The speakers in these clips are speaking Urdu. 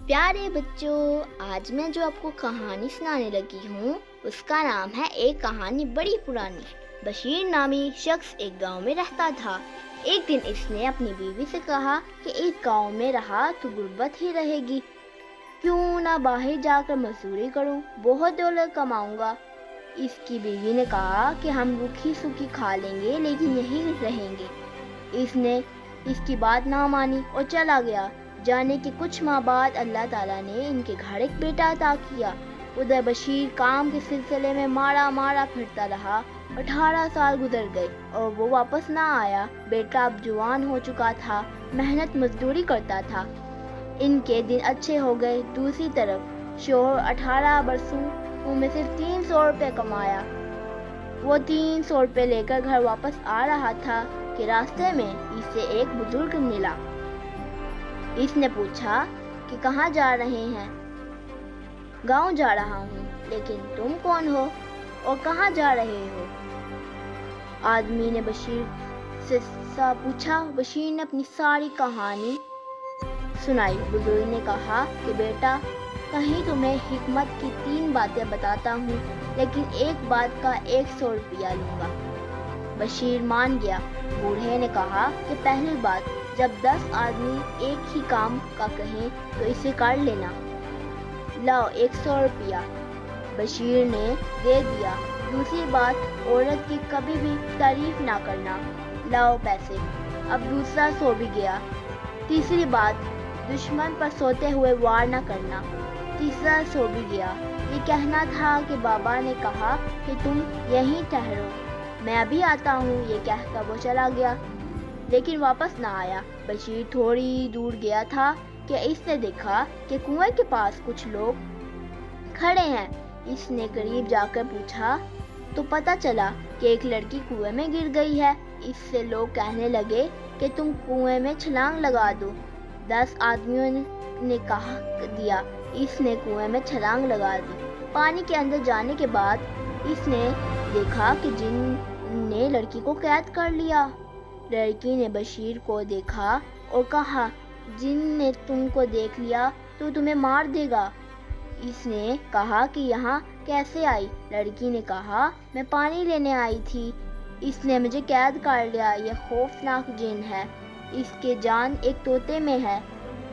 پیارے بچوں، آج میں جو آپ کو کہانی سنانے لگی ہوں اس کا نام ہے ایک کہانی بڑی پرانی۔ بشیر نامی شخص ایک گاؤں میں رہتا تھا۔ ایک دن اس نے اپنی بیوی سے کہا کہ اس گاؤں میں رہا تو غربت ہی رہے گی، کیوں نہ باہر جا کر مزدوری کروں، بہت دولت کماؤں گا۔ اس کی بیوی نے کہا کہ ہم روکھی سوکھی کھا لیں گے لیکن یہیں رہیں گے۔ اس نے اس کی بات نہ مانی اور چلا گیا۔ جانے کے کچھ ماہ بعد اللہ تعالیٰ نے ان کے گھر ایک بیٹا عطا کیا۔ ادھر بشیر کام کے سلسلے میں مارا پھرتا رہا۔ 18 سال گزر گئے اور وہ واپس نہ آیا۔ بیٹا اب جوان ہو چکا تھا، محنت مزدوری کرتا تھا۔ ان کے دن اچھے ہو گئے۔ دوسری طرف شوہر 18 برسوں میں صرف 300 روپے کمایا۔ وہ 300 روپے لے کر گھر واپس آ رہا تھا کہ راستے میں اسے ایک بزرگ ملا۔ اس نے پوچھا کہ کہاں جا رہے ہیں؟ گاؤں جا رہا ہوں، لیکن تم کون ہو اور کہاں جا رہے ہو؟ آدمی نے بشیر سے پوچھا۔ بشیر نے اپنی ساری کہانی سنائی۔ بزرگ نے کہا کہ بیٹا، کہیں تمہیں حکمت کی 3 باتیں بتاتا ہوں، لیکن ایک بات کا 100 روپیہ لوں گا۔ بشیر مان گیا۔ بوڑھے نے کہا کہ پہلی بات، جب 10 آدمی ایک ہی کام کا کہیں تو اسے کر لینا۔ لاؤ 100 روپیہ۔ بشیر نے دے دیا۔ دوسری بات، عورت کی کبھی بھی تعریف نہ کرنا۔ لاؤ پیسے۔ اب دوسرا 100 بھی گیا۔ تیسری بات، دشمن پر سوتے ہوئے وار نہ کرنا۔ تیسرا 100 بھی گیا۔ یہ کہنا تھا کہ بابا نے کہا کہ تم یہیں ٹھہرو، میں ابھی آتا ہوں۔ یہ کہہ کر وہ چلا گیا، لیکن واپس نہ آیا۔ بشیر تھوڑی دور گیا تھا کہ اس نے دیکھا کہ کنویں کے پاس کچھ لوگ کھڑے ہیں۔ اس نے قریب جا کر پوچھا تو پتہ چلا کہ ایک لڑکی کنویں میں گر گئی ہے۔ اس سے لوگ کہنے لگے کہ تم کنویں میں چھلانگ لگا دو۔ 10 آدمیوں نے کہا دیا۔ اس نے کنویں میں چھلانگ لگا دی۔ پانی کے اندر جانے کے بعد اس نے دیکھا کہ جن نے لڑکی کو قید کر لیا۔ لڑکی نے بشیر کو دیکھا اور کہا، جن نے تم کو دیکھ لیا تو تمہیں مار دے گا۔ اس نے کہا کہ یہاں کیسے آئی؟ لڑکی نے کہا، میں پانی لینے آئی تھی، اس نے مجھے قید کر لیا۔ یہ خوفناک جن ہے، اس کے جان ایک طوطے میں ہے،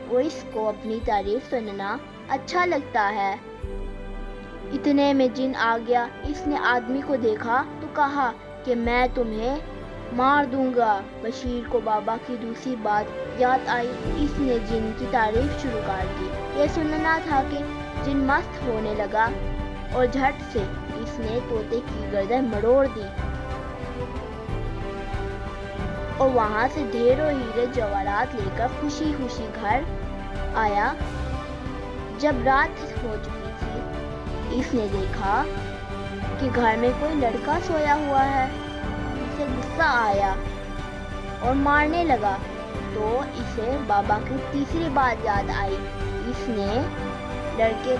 اور اس کو اپنی تعریف سننا اچھا لگتا ہے۔ اتنے میں جن آ گیا۔ اس نے آدمی کو دیکھا تو کہا کہ میں تمہیں مار دوں گا۔ بشیر کو بابا کی دوسری بات یاد آئی۔ اس نے جن کی تعریف شروع کر دی۔ یہ سننا تھا کہ جن مست ہونے لگا اور جھٹ سے اس نے طوطے کی گردن مروڑ دی اور وہاں سے ڈھیروں ہیرے جواہرات لے کر خوشی خوشی گھر آیا۔ جب رات ہو چکی تھی، اس نے دیکھا کہ گھر میں کوئی لڑکا سویا ہوا ہے۔ اسے غصہ آیا اور مارنے لگا، تو اسے بابا کی تیسری بات یاد آئی۔ اس نے لڑکے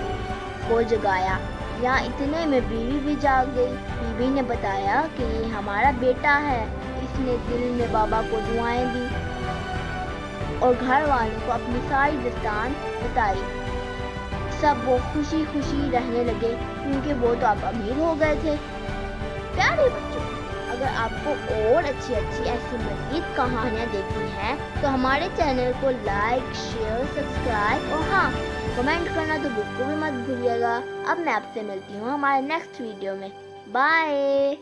کو جگایا۔ یہاں اتنے میں بیوی بھی جاگ گئی۔ بیوی نے بتایا کہ یہ ہمارا بیٹا ہے۔ اس نے دل میں بابا کو دعائیں دی اور گھر والوں کو اپنی ساری داستان بتائی۔ سب وہ خوشی خوشی رہنے لگے، کیونکہ وہ تو اب امیر ہو گئے تھے۔ پیارے بچوں، اگر آپ کو اور اچھی ایسی مزید کہانیاں دیکھنی ہیں تو ہمارے چینل کو لائک، شیئر، سبسکرائب اور ہاں کمنٹ کرنا تو بالکل بھی مت بھولیے گا۔ اب میں آپ سے ملتی ہوں ہمارے نیکسٹ ویڈیو میں۔ بائے۔